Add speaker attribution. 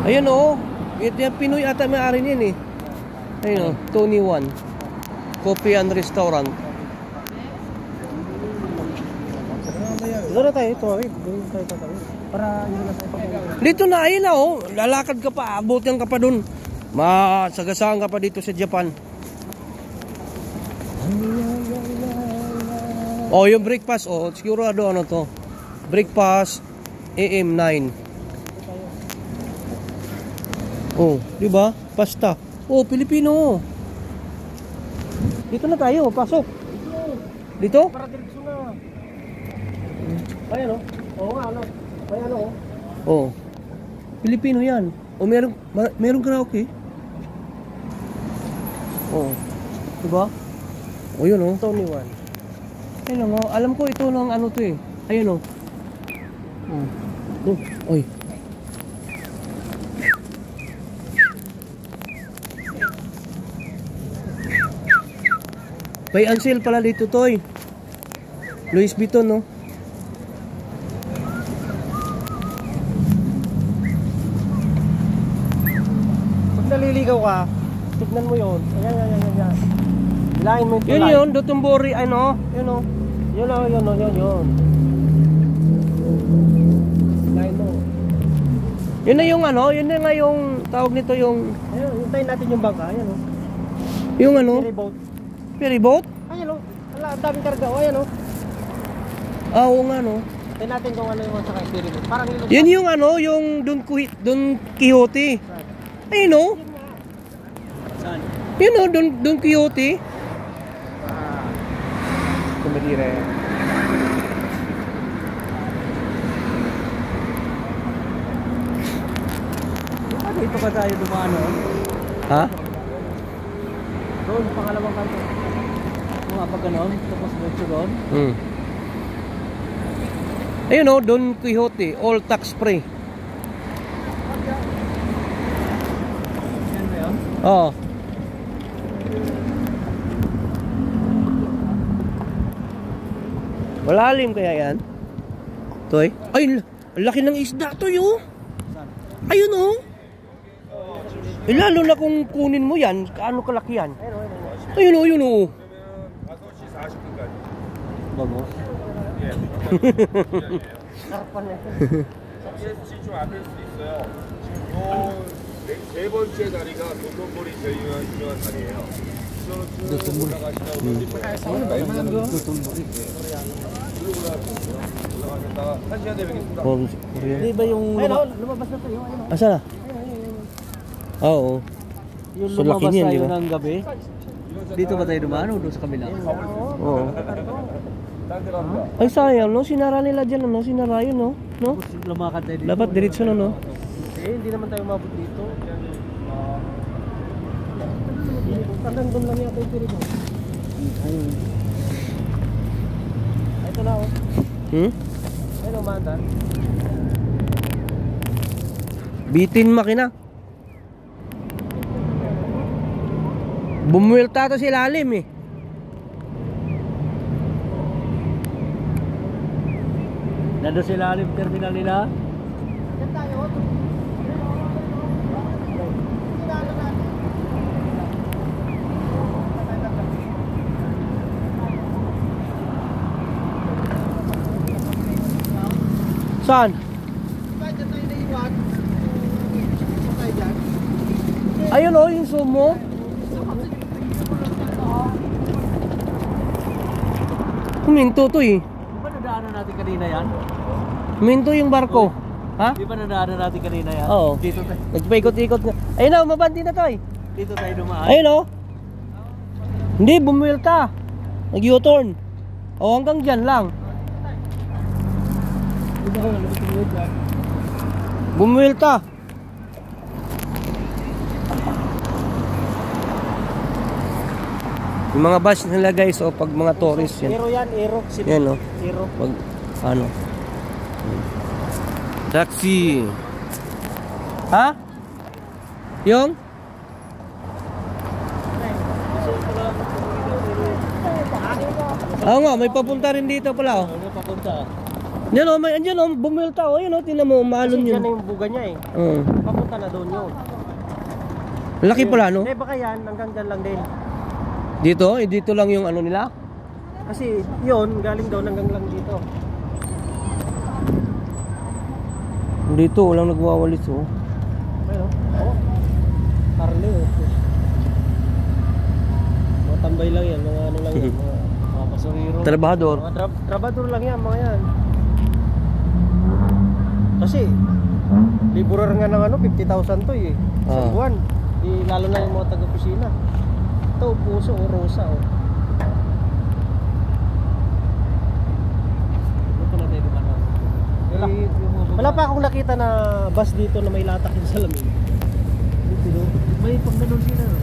Speaker 1: Ayun o. Yung Pinoy ata may-ari niyan eh. Ayun o. Tony One. Coffee and Restaurant.
Speaker 2: Doon na tayo. Tumawid. Doon tayo tatawid. Para yun na tayo papawid.
Speaker 1: Dito na ayun na o. Lalakad ka pa. Abutin ka pa dun. Masagasaan ka pa dito sa Japan. Oh, yung breakfast. Oh, sigurado ano to. Breakfast AM9. Oh, di ba? Pasta. Oh, Pilipino. Dito na tayo, pasok. Dito?
Speaker 2: Para direksyon na. Ayan o. Oo nga, ano. Ayan o.
Speaker 1: Oh. Pilipino yan. Oh, merong karaoke. Oh. Di ba? Oh, yun oh.
Speaker 2: Tony One.
Speaker 1: Ayun oh. Alam ko ito lang ano to eh. Ayun oh. Oh. Oh. Oy. May Ansel pala dito toy. Louis Vuitton no.
Speaker 2: Pag naliligaw ka, tignan mo yun. Ayan. Hilahin mo yung tulay.
Speaker 1: Yun, Dotonbori, ano?
Speaker 2: Yun o. Yun. Hilahin mo.
Speaker 1: Yun na yung ano, yun na nga yung tawag nito yung...
Speaker 2: Ayun, hintayin natin yung bangka. Ayan o.
Speaker 1: Yung ano?
Speaker 2: Ferryboat.
Speaker 1: Ferryboat?
Speaker 2: Ayan o. Ang daming karga o. Ayan o.
Speaker 1: Ah, oo nga no.
Speaker 2: Hintayin natin kung ano yung sa ferryboat. Parang yun.
Speaker 1: Yun yung ano, yung Don Quixote. Ayun o.
Speaker 2: Saan?
Speaker 1: Yun o, Don Quixote.
Speaker 2: Kumadire. Dito pa tayo dumaan o.
Speaker 1: Ha?
Speaker 2: Doon, pangalawang kanto. Mga pag ganon, tapos medyo doon.
Speaker 1: Ayun o, Don Quixote, all tax free.
Speaker 2: Yan ba yun?
Speaker 1: Oo. Malalim kaya yan? Toy? Ay, laki ng isda to yo. Ayun o. Eh, lalo na kung kunin mo yan, kaano kalaki yan? Ayun o, yun o.
Speaker 2: Bagos. Karpan na ito.
Speaker 3: 좀 안 될 수도 있어요. 네 번째 다리가 도톤보리 제일 유명한 다리예요. 쭉 올라가시다 보면 올라가셨다가 1시간 되겠습니다.
Speaker 2: Di ba yung lumabas na tayo?
Speaker 1: Asa na? Oo.
Speaker 2: Yung
Speaker 1: So, laki
Speaker 2: lumabas
Speaker 1: niyan,
Speaker 2: tayo
Speaker 1: di ba?
Speaker 2: ng gabi. Dito ba tayo dumaan o doon sa kabila?
Speaker 1: Oo. Ay sayang no, sinara nila dyan no, sinara yun no. No?
Speaker 2: Lumakad tayo dito.
Speaker 1: Dapat diretso na no.
Speaker 2: Hindi naman tayo mabot dito. Hanggang doon lang yata yung pirito. Ayun. Ito na o. Ayun o, maandan.
Speaker 1: Bitin makina. Bumuwelta to sa ilalim eh.
Speaker 2: Nandun sila alim terminal nila. Yan tayo.
Speaker 1: Saan? Ayun o, yung sumo. Huminto to eh.
Speaker 2: Di ba nadaanan natin kanina yan?
Speaker 1: Huminto yung barko. Ha?
Speaker 2: Di ba nadaanan natin kanina yan?
Speaker 1: Oo.
Speaker 2: Dito tayo.
Speaker 1: Nagpaikot-ikot nga. Ayun na, umabandi na to eh.
Speaker 2: Dito tayo dumaan.
Speaker 1: Ayun o. Hindi, bumuwelta. Nag-U-turn. O hanggang dyan lang. Bumuwelta. Yung mga bus nila guys, o pag mga tourist yan.
Speaker 2: Aero yan, aero.
Speaker 1: Yan o.
Speaker 2: Aero.
Speaker 1: Pag, ano. Taxi. Ha? Yung? Oo nga, may papunta rin dito pala oh.
Speaker 2: Ano papunta?
Speaker 1: Yan o, andyan o, bumilta o, yun o, tinan mo, umalon
Speaker 2: Kasi
Speaker 1: yun.
Speaker 2: dyan na yung buga niya eh.
Speaker 1: Oo.
Speaker 2: Papunta na doon yun.
Speaker 1: Laki pala, no?
Speaker 2: Hindi, baka yan, hanggang dyan lang din.
Speaker 1: Dito? Dito lang yung ano nila?
Speaker 2: Kasi yun, galing doon hanggang lang dito.
Speaker 1: Dito, walang nagwawalis oh.
Speaker 2: Ayun, oo. Carly oh. Mga tambay lang yan, mga ano lang yan, mga basurero.
Speaker 1: Trabahador.
Speaker 2: Mga trabador lang yan, mga yan. Kasi, liburar nga ng ano, 50,000 to eh. Sa buwan. Di, lalo na yung mga taga-kusina. Ito, puso o rosa oh. Wala pa akong nakita na bus dito na may latak yung salamin. Dito, may pang ganun sila no?